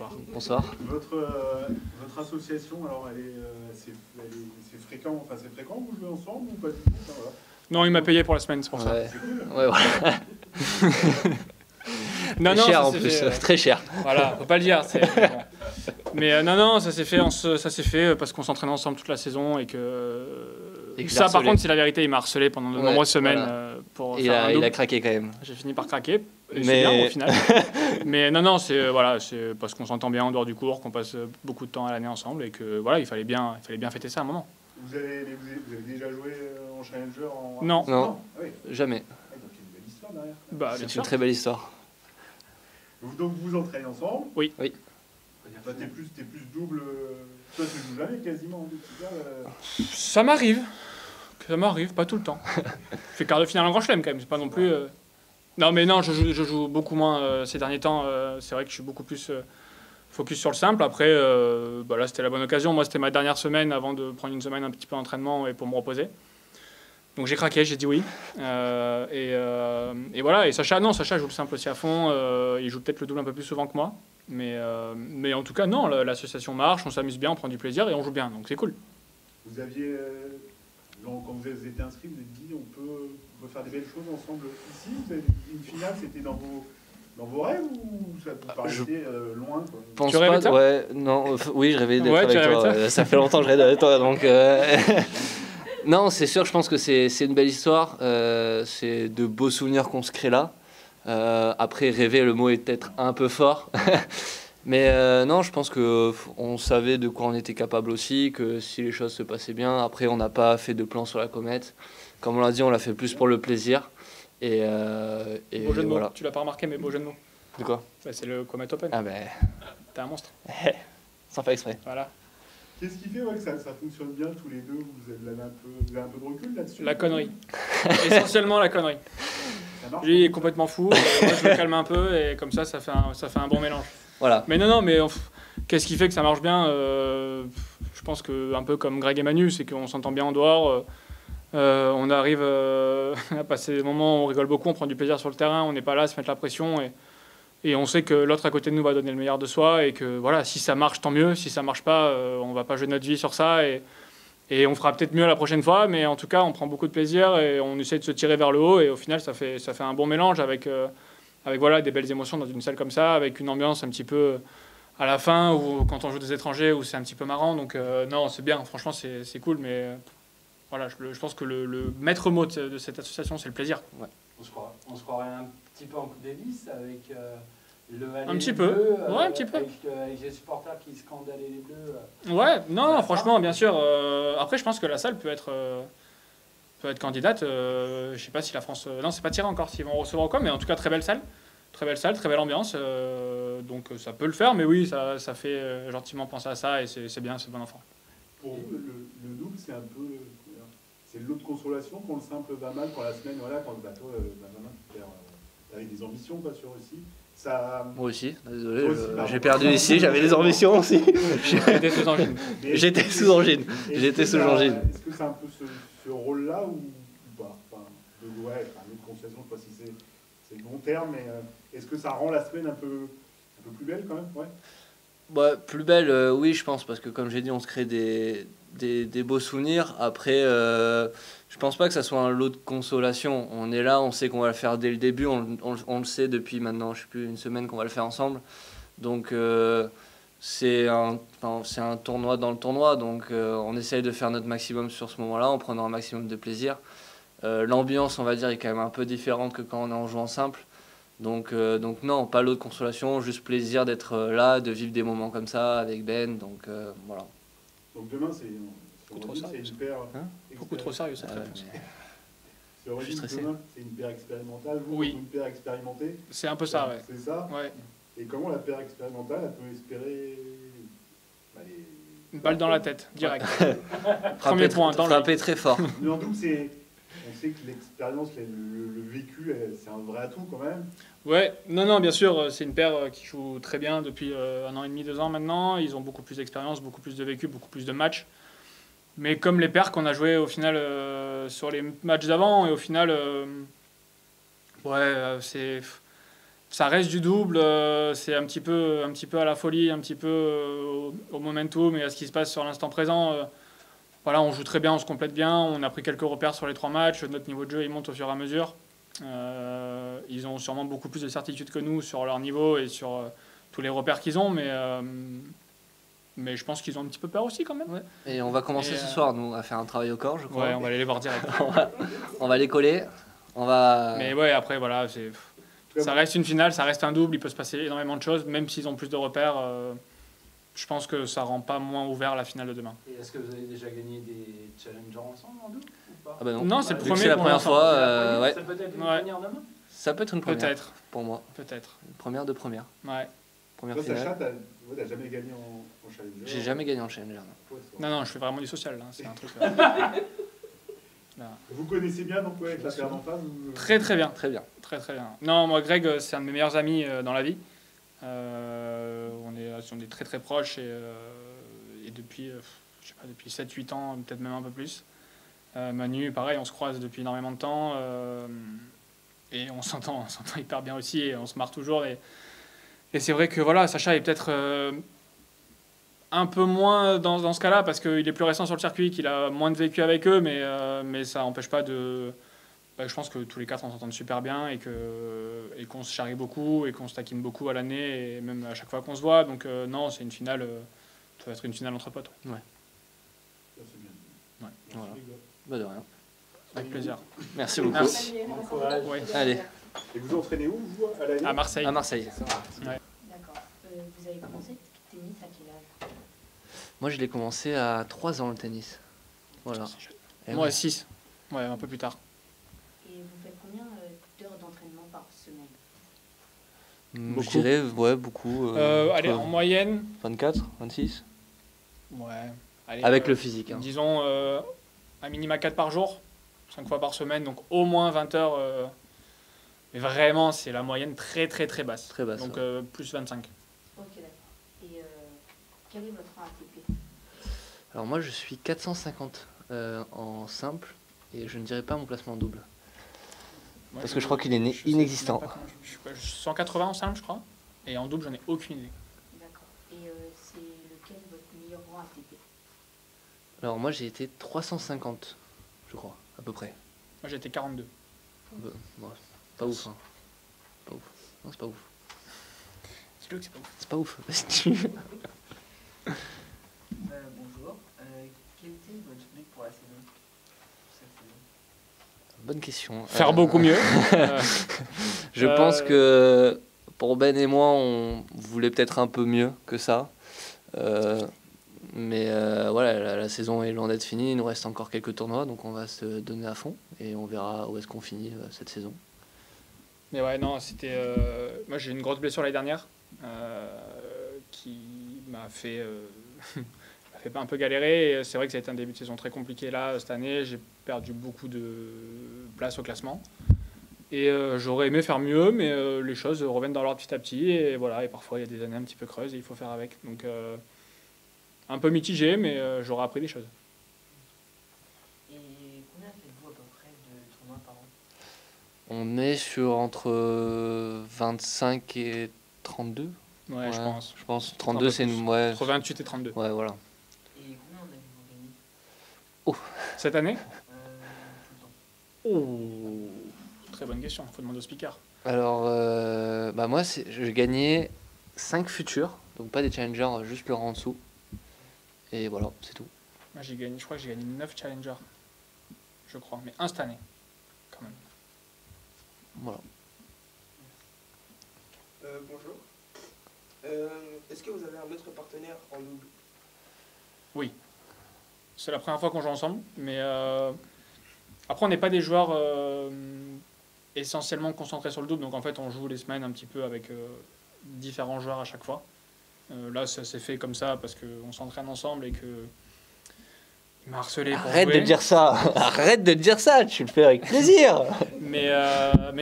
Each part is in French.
Bonsoir. Bonsoir. Votre association, alors c'est fréquent, enfin c'est fréquent, vous jouez ensemble ou pas du tout? Enfin, voilà. Non, il m'a payé pour la semaine, c'est pour ça. Ouais, C'est cool. ouais, voilà. Non, non, cher ça en s'est plus, fait, très cher. voilà, faut pas le dire. Mais non, non, ça s'est fait parce qu'on s'entraînait ensemble toute la saison et que Et que ça, par harcelé. contre, c'est la vérité. Il m'a harcelé pendant de Ouais, nombreuses semaines voilà. pour Il faire un a double. craqué quand même. J'ai fini par craquer. Et Mais- c'est bien au final. Mais non, non, c'est parce qu'on s'entend bien en dehors du cours, qu'on passe beaucoup de temps à l'année ensemble et que voilà, il fallait bien fêter ça à un moment. Vous avez déjà joué en Challenger Non. Non. Ah oui. Jamais. Ah, donc il y a une belle histoire derrière. Bah, bien C'est sûr. une très belle histoire. Donc vous entraînez ensemble. Oui. Oui. Bah, t'es plus double. Toi tu joues jamais quasiment en double, c'est ça Ça m'arrive, pas tout le temps. Je fais quart de finale en Grand Chelem quand même, c'est pas non plus. Non, mais non, je joue beaucoup moins ces derniers temps. C'est vrai que je suis beaucoup plus focus sur le simple. Après, bah là, c'était la bonne occasion. Moi, c'était ma dernière semaine avant de prendre une semaine un petit peu d'entraînement et pour me reposer. Donc j'ai craqué, j'ai dit oui. Et voilà. Et Sacha joue le simple aussi à fond. Il joue peut-être le double un peu plus souvent que moi. Mais en tout cas, non, l'association marche, on s'amuse bien, on prend du plaisir et on joue bien. Donc c'est cool. Vous aviez, quand vous étiez inscrit, vous êtes dit on peut faire des belles choses ensemble ici. Vous avez une finale, c'était dans vos rêves ou ça vous paraissait loin quoi? Pense Tu rêvais de ça? Ouais, non, oui, je rêvais d'être Ouais, tu avec rêvais toi. de ça Ça fait longtemps que je rêve avec toi, donc. Non, c'est sûr, je pense que c'est une belle histoire. C'est de beaux souvenirs qu'on se crée là. Après, rêver, le mot est peut-être un peu fort. Mais non, je pense qu'on savait de quoi on était capable aussi, que si les choses se passaient bien, après on n'a pas fait de plan sur la comète. Comme on l'a dit, on l'a fait plus pour le plaisir. Et Beau jeu de mots. voilà. Tu l'as pas remarqué, mais beau jeu de mots. De quoi? Bah, c'est le Comet Open. Ah ben, T'es un monstre. sans faire exprès. Voilà. Qu'est-ce qui fait que ça fonctionne bien tous les deux? Vous avez un peu de recul là-dessus? La connerie. Essentiellement la connerie. Ça marche? Lui est complètement fou. Moi, je le calme un peu et comme ça fait un bon mélange. Voilà. Mais non, mais qu'est-ce qui fait que ça marche bien? Je pense que un peu comme Greg et Manu, c'est qu'on s'entend bien en dehors. On arrive à passer des moments où on rigole beaucoup, on prend du plaisir sur le terrain, on n'est pas là à se mettre la pression et on sait que l'autre à côté de nous va donner le meilleur de soi et que voilà, si ça marche, tant mieux. Si ça marche pas, on va pas jouer notre vie sur ça et on fera peut-être mieux la prochaine fois. Mais en tout cas, on prend beaucoup de plaisir et on essaie de se tirer vers le haut et au final, ça fait un bon mélange avec voilà, des belles émotions dans une salle comme ça, avec une ambiance un petit peu à la fin ou quand on joue des étrangers où c'est un petit peu marrant. Donc non, c'est bien, franchement, c'est cool. Mais voilà, je pense que le maître mot de cette association, c'est le plaisir. Ouais. On se croirait un petit peu en Coupe Davis avec le Allez Un petit les peu. Bleus, Ouais, un petit peu. avec les supporters qui scandent Allez les Bleus. Ouais, non, Ça, franchement, bien sûr. Après, je pense que la salle peut être candidate. Je sais pas si la France. Non, c'est pas tiré encore s'ils vont recevoir ou quoi, mais en tout cas, très belle salle. Très belle salle, très belle ambiance. Donc ça peut le faire, mais oui, ça fait gentiment penser à ça et c'est bien, c'est bon enfant. Pour vous, le double, c'est un peu. C'est le lot de consolation quand le simple va mal, quand la semaine, voilà, quand toi, Benjamin, tu avais des ambitions pas sur aussi. Ça. Moi aussi, désolé, Toi aussi, pardon. j'ai perdu ici, j'avais des ambitions aussi. J'étais sous angine. J'étais sous angine. J'étais sous angine. Est-ce que c'est un peu ce rôle-là ou pas? Enfin, ouais, enfin, l'autre consolation, je sais pas si c'est le bon terme, mais est-ce que ça rend la semaine un peu plus belle quand même? Ouais. Bah, plus belle, oui, je pense, parce que comme j'ai dit, on se crée des beaux souvenirs. Après, je pense pas que ça soit un lot de consolation. On est là, on sait qu'on va le faire dès le début, on le sait depuis maintenant, je sais plus, une semaine qu'on va le faire ensemble. Donc, c'est un tournoi dans le tournoi, donc on essaye de faire notre maximum sur ce moment-là, en prenant un maximum de plaisir. L'ambiance, on va dire, est quand même un peu différente que quand on est en jouant simple. Donc non, pas l'autre consolation, juste plaisir d'être là, de vivre des moments comme ça avec Ben. Donc voilà. Donc demain, c'est trop sérieux, une paire. Hein Beaucoup trop sérieux cette Ouais, réponse. mais C'est Origine, stressé. demain, c'est une paire expérimentale, vous, Oui. une paire expérimentée. C'est un peu ça, ouais. C'est ça. Ouais. Et comment la paire expérimentale, elle peut espérer Une balle dans la tête, direct. Premier point, dans le frapper très fort. Mais en tout, on sait que l'expérience, le vécu, c'est un vrai atout quand même. Ouais, non, bien sûr, c'est une paire qui joue très bien depuis 1 an et demi, 2 ans maintenant. Ils ont beaucoup plus d'expérience, beaucoup plus de vécu, beaucoup plus de matchs. Mais comme les paires qu'on a jouées au final sur les matchs d'avant, et au final, c'est ça reste du double, c'est un petit peu à la folie, un petit peu au momentum et à ce qui se passe sur l'instant présent. Voilà, on joue très bien, on se complète bien, on a pris quelques repères sur les 3 matchs, notre niveau de jeu il monte au fur et à mesure. Ils ont sûrement beaucoup plus de certitude que nous sur leur niveau et sur tous les repères qu'ils ont, mais je pense qu'ils ont un petit peu peur aussi quand même. Ouais. Et on va commencer ce soir, nous, à faire un travail au corps, je crois. Ouais, on va aller les voir direct. On va les coller. Mais ouais, après, voilà, ça reste une finale, ça reste un double, il peut se passer énormément de choses, même s'ils ont plus de repères. Je pense que ça rend pas moins ouvert la finale de demain. Et est-ce que vous avez déjà gagné des challengers ensemble en double ou pas? Ah bah non. Non, c'est le Vu que premier. c'est la pour première l'instant. fois, ouais. Ça peut être une Ouais. première demain? Ça peut être une première. Peut-être, Pour moi. peut-être. Une première de première. Ouais. Première Toi, Sacha, finale. t'as jamais gagné en challenger? J'ai jamais gagné en challenger. Non. Non, je fais vraiment du social, là. C'est un truc. Là. Vous connaissez bien donc avec la paire d'en face ou... Très, très bien. Très bien. Très, très bien. Non, moi, Greg, c'est un de mes meilleurs amis dans la vie. On est très, très proches et depuis, je sais pas, depuis 7-8 ans, peut-être même un peu plus. Manu, pareil, on se croise depuis énormément de temps et on s'entend hyper bien aussi et on se marre toujours. Et c'est vrai que voilà, Sacha est peut-être un peu moins dans ce cas-là parce qu'il est plus récent sur le circuit, qu'il a moins de vécu avec eux, mais ça n'empêche pas de... je pense que tous les 4 on s'entend super bien et qu'on se charrie beaucoup et qu'on se taquine beaucoup à l'année et même à chaque fois qu'on se voit. Donc non, c'est une finale, ça va être une finale entre potes. Ouais. Ça, c'est bien. Ouais. Merci, Voilà. les gars. Bah de rien. Avec plaisir. Merci beaucoup. Merci. Bon courage. Ouais. Allez, Et vous entraînez où, vous, à la À Marseille. à Marseille. D'accord. Vous avez commencé le tennis à quel âge? Moi, je l'ai commencé à 3 ans le tennis. Voilà. Et Moi, ouais. 6. Ouais, un peu plus tard. Et vous faites combien d'heures d'entraînement par semaine? Je dirais, ouais, beaucoup. Allez, entre en moyenne, 24, 26. ouais. Allez, Avec le physique. Hein. disons un minima 4 par jour, 5 fois par semaine, donc au moins 20 heures. Mais vraiment, c'est la moyenne très très très basse. Très basse. Donc Ouais. plus 25. Ok, d'accord. Et quel est votre rang ATP? Alors moi, je suis 450 en simple et je ne dirais pas mon classement en double. Moi, Parce que je crois qu'il est je sais inexistant. même pas comment je suis quoi, 180 en simple, je crois. Et en double, j'en ai aucune idée. D'accord. Et c'est lequel votre meilleur rang ATP? Alors moi, j'ai été 350, je crois, à peu près. Moi, j'étais 42. Ouais, pas ouf. Hein. Pas ouf. Non, c'est pas ouf. Dis-le que c'est pas ouf. C'est pas ouf. Bonjour. Quel était votre but pour la saison? Cette saison? Bonne question. Faire beaucoup mieux. Je pense que pour Ben et moi, on voulait peut-être un peu mieux que ça. Mais voilà, la saison est loin d'être finie. Il nous reste encore quelques tournois, donc on va se donner à fond et on verra où est-ce qu'on finit cette saison. Mais ouais, non, c'était. Moi, j'ai eu une grosse blessure l'année dernière qui m'a fait, m'a fait un peu galérer. Et c'est vrai que ça a été un début de saison très compliqué là cette année. J'ai perdu beaucoup de place au classement. Et j'aurais aimé faire mieux, mais les choses reviennent dans l'ordre petit à petit. Et voilà, et parfois il y a des années un petit peu creuses et il faut faire avec. Donc un peu mitigé, mais j'aurais appris des choses. Et combien faites-vous à peu près de tournois par an? On est sur entre 25 et 32. Ouais, je pense. Je pense Un 32, peu c'est plus. une. Ouais, Entre 28 et 32. ouais, voilà. Et combien en avez-vous gagné? Cette année Tout le temps. Très bonne question, il faut demander au speaker. Alors, bah moi, je gagnais 5 futurs, donc pas des challengers, juste le rang en dessous. Et voilà, c'est tout. Moi, je crois que j'ai gagné 9 challengers, je crois, mais un cette année, quand même. Voilà. Bonjour. Est-ce que vous avez un autre partenaire en double? C'est la première fois qu'on joue ensemble, mais après on n'est pas des joueurs essentiellement concentrés sur le double, donc en fait on joue les semaines un petit peu avec différents joueurs à chaque fois. Là ça s'est fait comme ça parce qu'on s'entraîne ensemble et que il m'a harcelé pour Arrête jouer. de dire ça. Arrête de dire ça. Tu le fais avec plaisir. Mais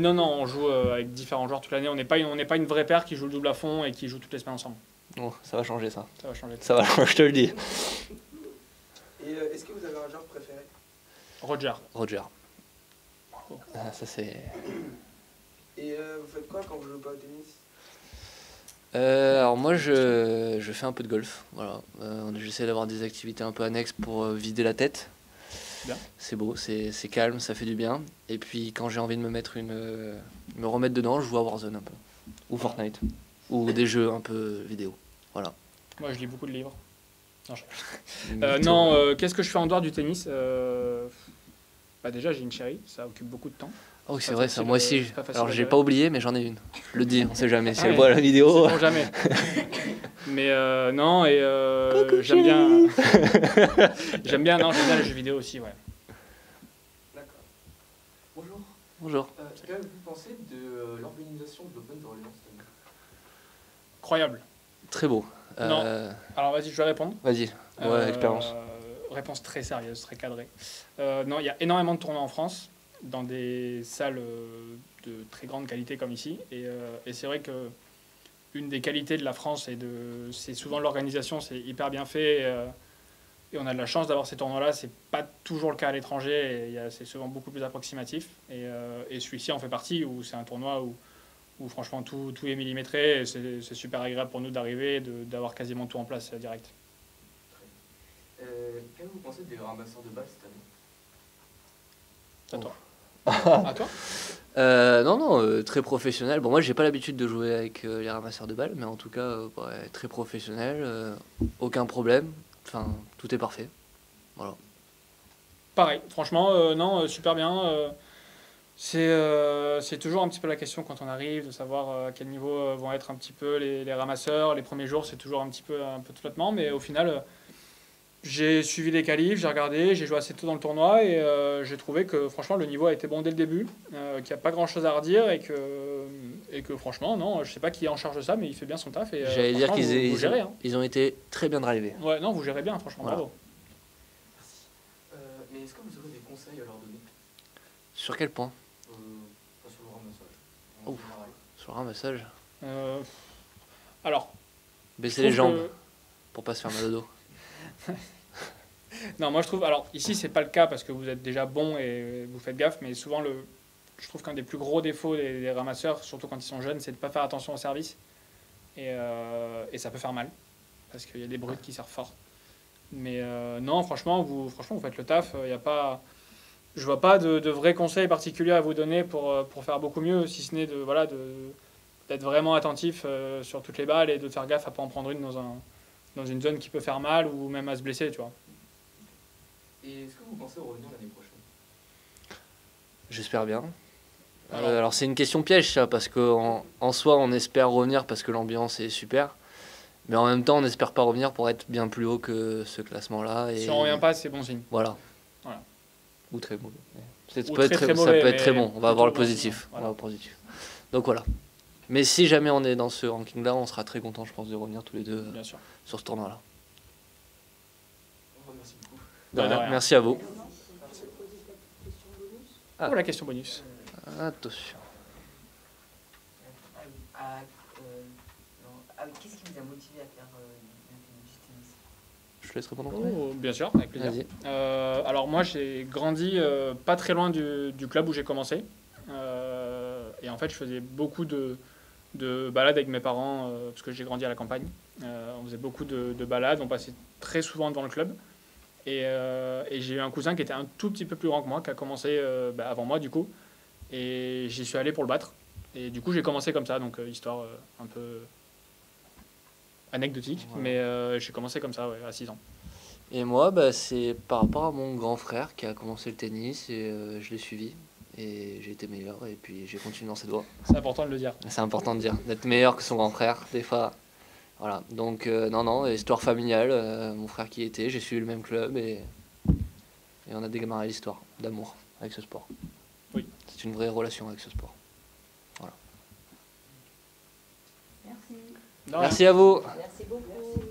non, on joue avec différents joueurs toute l'année. On n'est pas une vraie paire qui joue le double à fond et qui joue toutes les semaines ensemble. Bon, ça va changer ça. Ça va changer. Ça va changer, je te le dis. Et est-ce que vous avez un genre préféré? Roger. Roger. Ah, ça c'est. Et vous faites quoi quand vous jouez pas au tennis? Alors moi je fais un peu de golf, voilà. J'essaie d'avoir des activités un peu annexes pour vider la tête. Bien. C'est beau, c'est calme, ça fait du bien. Et puis quand j'ai envie de me remettre dedans, je joue à Warzone un peu. Ou Fortnite. Ou des jeux un peu vidéo. Voilà. Moi, je lis beaucoup de livres. Non, non, qu'est-ce que je fais en dehors du tennis? Bah déjà, j'ai une chérie, ça occupe beaucoup de temps. Oh oui, c'est Pas vrai, ça, facile, moi aussi. c'est pas facile Alors à j'ai gérer. pas oublié, mais j'en ai une. Je le dis, on sait jamais si Ah elle ouais. voit la vidéo. Non, jamais. Mais non, et j'aime bien. J'aime bien les jeux vidéo aussi, ouais. D'accord. Bonjour. Bonjour. Qu'avez-vous pensé de l'organisation de l'Open d'Orléans cette année? Incroyable. Très beau. Non. Alors vas-y, je vais répondre. Vas-y, ouais, expérience. Réponse très sérieuse, très cadrée. Non, il y a énormément de tournois en France, dans des salles de très grande qualité comme ici. Et c'est vrai que une des qualités de la France, c'est souvent l'organisation, c'est hyper bien fait. Et on a de la chance d'avoir ces tournois-là. C'est pas toujours le cas à l'étranger. C'est souvent beaucoup plus approximatif. Et celui-ci en fait partie, où c'est un tournoi où franchement tout est millimétré. Et c'est super agréable pour nous d'arriver, d'avoir quasiment tout en place direct. Qu'avez-vous pensé des ramasseurs de balles cette année? À toi. À toi. Non, très professionnel. Bon, moi, j'ai pas l'habitude de jouer avec les ramasseurs de balles, mais en tout cas, ouais, très professionnel, aucun problème. Enfin, tout est parfait. Voilà. Pareil, franchement, non, super bien. C'est toujours un petit peu la question quand on arrive, de savoir à quel niveau vont être un petit peu les ramasseurs. Les premiers jours, c'est toujours un peu de flottement, mais au final, j'ai suivi les qualifs, j'ai regardé, j'ai joué assez tôt dans le tournoi et j'ai trouvé que franchement le niveau a été bon dès le début, qu'il n'y a pas grand chose à redire et que franchement, non, je sais pas qui est en charge de ça, mais il fait bien son taf. Et J'allais dire franchement, vous gérez. Hein. ils ont été très bien drivés. Ouais, non, vous gérez bien, franchement, Voilà. bravo. Merci. Mais est-ce que vous aurez des conseils à leur donner? Sur quel point? Pas sur le ramassage. En Ouf. général. Sur le ramassage. Alors, Baisser je les trouve jambes que- pour pas se faire mal au dos. Non, moi je trouve. Alors ici, c'est pas le cas parce que vous êtes déjà bon et vous faites gaffe, mais souvent, je trouve qu'un des plus gros défauts des ramasseurs, surtout quand ils sont jeunes, c'est de pas faire attention au service. Et ça peut faire mal parce qu'il y a des brutes qui servent fort. Mais non, franchement, vous faites le taf. Y a pas, je vois pas de vrais conseils particuliers à vous donner pour faire beaucoup mieux, si ce n'est d'être vraiment attentif sur toutes les balles et de faire gaffe à pas en prendre une dans une zone qui peut faire mal ou même à se blesser, tu vois. Et est-ce que vous pensez revenir l'année prochaine? J'espère bien. Alors- Alors c'est une question piège ça, parce qu'en soi on espère revenir parce que l'ambiance est super, mais en même temps on n'espère pas revenir pour être bien plus haut que ce classement-là. Et Si on revient pas, c'est bon signe. Voilà. Voilà. Ou très mauvais. Ou Ça peut être très, très ça mauvais, peut être très mais bon. On va avoir le plutôt bon positif. signe. On va avoir le positif. Donc voilà. Mais si jamais on est dans ce ranking-là, on sera très content, je pense, de revenir tous les deux Bien sûr. sur ce tournoi-là. Merci beaucoup. De De rien. rien. Merci à vous. Ah. Oh, la question bonus. Attention. Qu'est-ce qui vous a motivé à faire du tennis? Je te laisse répondre en premier. Oh, bien sûr, avec plaisir. Vas-y. Alors moi, j'ai grandi pas très loin du club où j'ai commencé. Et en fait, je faisais beaucoup de balades avec mes parents, parce que j'ai grandi à la campagne. On faisait beaucoup de balades, on passait très souvent devant le club. Et j'ai eu un cousin qui était un tout petit peu plus grand que moi, qui a commencé avant moi du coup. Et j'y suis allé pour le battre. Et du coup, j'ai commencé comme ça, donc histoire un peu anecdotique. Ouais. Mais j'ai commencé comme ça, ouais, à 6 ans. Et moi, c'est par rapport à mon grand frère qui a commencé le tennis et je l'ai suivi. Et j'ai été meilleur et puis j'ai continué dans cette voie. C'est important de le dire. C'est important de dire, d'être meilleur que son grand frère, des fois. Voilà, donc non, histoire familiale, mon frère qui y était, j'ai suivi le même club et on a démarré l'histoire d'amour avec ce sport. Oui. C'est une vraie relation avec ce sport. Merci. De rien. Merci à vous. Merci beaucoup.